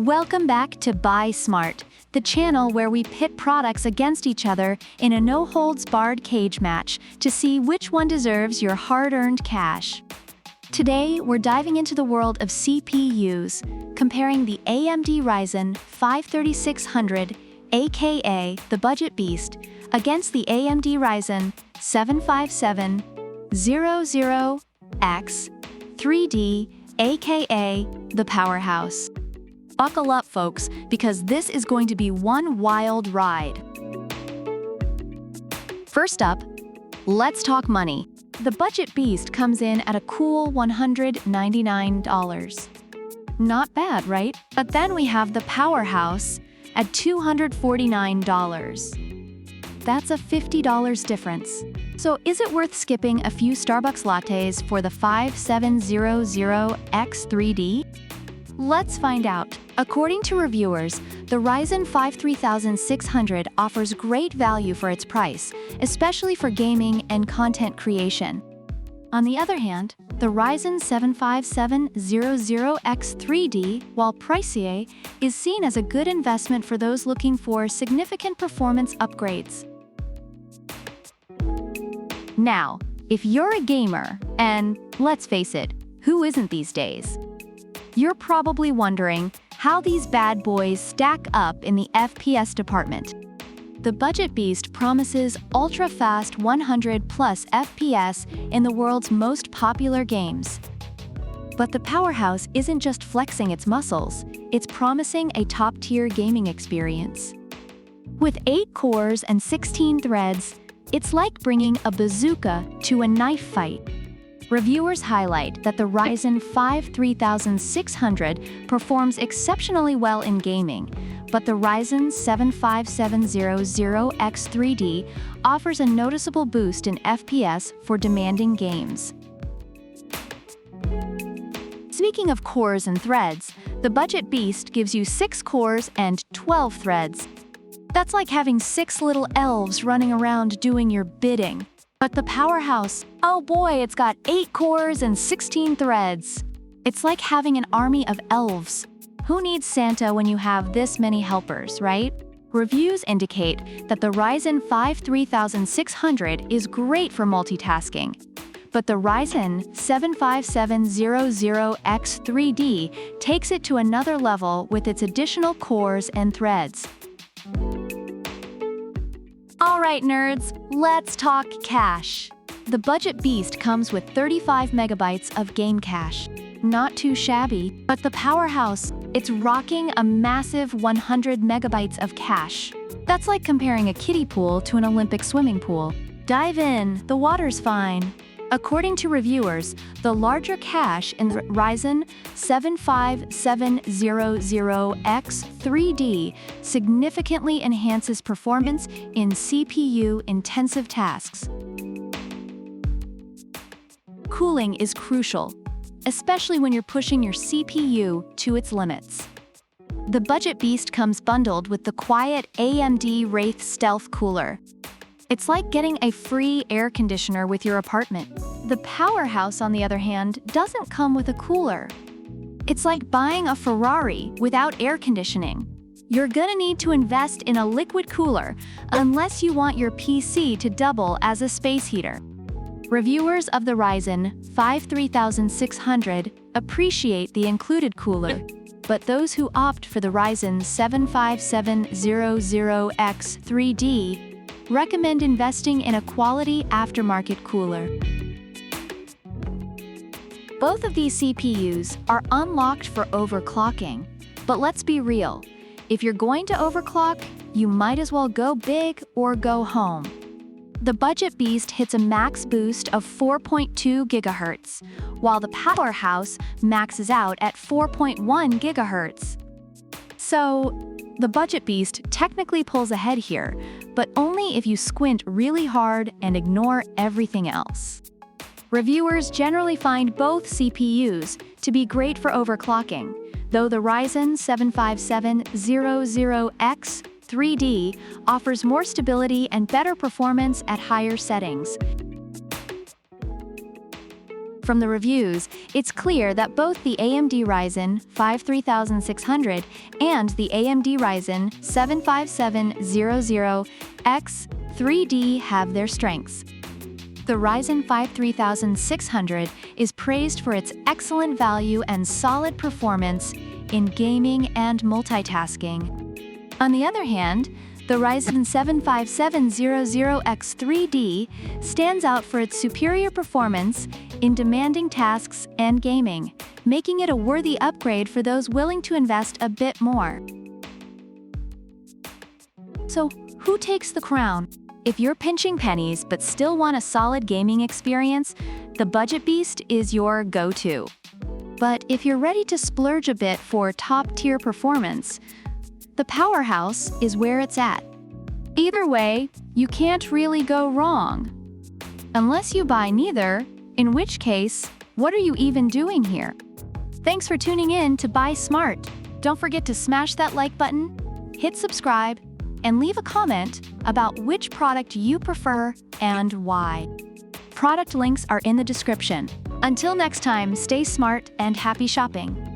Welcome back to Buy Smart, the channel where we pit products against each other in a no-holds-barred cage match to see which one deserves your hard-earned cash. Today, we're diving into the world of CPUs, comparing the AMD Ryzen 53600, aka the Budget Beast, against the AMD Ryzen 75700X3D, aka the Powerhouse. Buckle up, folks, because this is going to be one wild ride. First up, let's talk money. The Budget Beast comes in at a cool $199. Not bad, right? But then we have the Powerhouse at $249. That's a $50 difference. So is it worth skipping a few Starbucks lattes for the 5700X3D? Let's find out. According to reviewers, the Ryzen 5 3600 offers great value for its price, especially for gaming and content creation. On the other hand, the Ryzen 75700X3D, while pricier, is seen as a good investment for those looking for significant performance upgrades. Now, if you're a gamer, and let's face it, who isn't these days? You're probably wondering how these bad boys stack up in the FPS department. The Budget Beast promises ultra-fast 100+ FPS in the world's most popular games. But the Powerhouse isn't just flexing its muscles, it's promising a top-tier gaming experience. With 8 cores and 16 threads, it's like bringing a bazooka to a knife fight. Reviewers highlight that the Ryzen 5 3600 performs exceptionally well in gaming, but the Ryzen 75700X3D offers a noticeable boost in FPS for demanding games. Speaking of cores and threads, the Budget Beast gives you 6 cores and 12 threads. That's like having 6 little elves running around doing your bidding. But the Powerhouse, oh boy, it's got 8 cores and 16 threads. It's like having an army of elves. Who needs Santa when you have this many helpers, right? Reviews indicate that the Ryzen 5 3600 is great for multitasking. But the Ryzen 75700X3D takes it to another level with its additional cores and threads. Alright nerds, let's talk cache. The Budget Beast comes with 35 megabytes of game cache. Not too shabby, but the Powerhouse, it's rocking a massive 100 megabytes of cache. That's like comparing a kiddie pool to an Olympic swimming pool. Dive in, the water's fine. According to reviewers, the larger cache in the Ryzen 75700X3D significantly enhances performance in CPU-intensive tasks. Cooling is crucial, especially when you're pushing your CPU to its limits. The Budget Beast comes bundled with the quiet AMD Wraith Stealth Cooler. It's like getting a free air conditioner with your apartment. The Powerhouse, on the other hand, doesn't come with a cooler. It's like buying a Ferrari without air conditioning. You're gonna need to invest in a liquid cooler unless you want your PC to double as a space heater. Reviewers of the Ryzen 5 3600 appreciate the included cooler, but those who opt for the Ryzen 75700X3D recommend investing in a quality aftermarket cooler. Both of these CPUs are unlocked for overclocking, but let's be real. If you're going to overclock, you might as well go big or go home. The Budget Beast hits a max boost of 4.2 GHz, while the Powerhouse maxes out at 4.1 GHz. So, the Budget Beast technically pulls ahead here, but only if you squint really hard and ignore everything else. Reviewers generally find both CPUs to be great for overclocking, though the Ryzen 75700X3D offers more stability and better performance at higher settings. From the reviews, it's clear that both the AMD Ryzen 5 3600 and the AMD Ryzen 7 5700X 3D have their strengths. The Ryzen 5 3600 is praised for its excellent value and solid performance in gaming and multitasking. On the other hand, the Ryzen 7 5700X 3D stands out for its superior performance in demanding tasks and gaming, making it a worthy upgrade for those willing to invest a bit more. So, who takes the crown? If you're pinching pennies but still want a solid gaming experience, the Budget Beast is your go-to. But if you're ready to splurge a bit for top-tier performance, the Powerhouse is where it's at. Either way, you can't really go wrong. Unless you buy neither, in which case, what are you even doing here? Thanks for tuning in to Buy Smart. Don't forget to smash that like button, hit subscribe, and leave a comment about which product you prefer and why. Product links are in the description. Until next time, stay smart and happy shopping.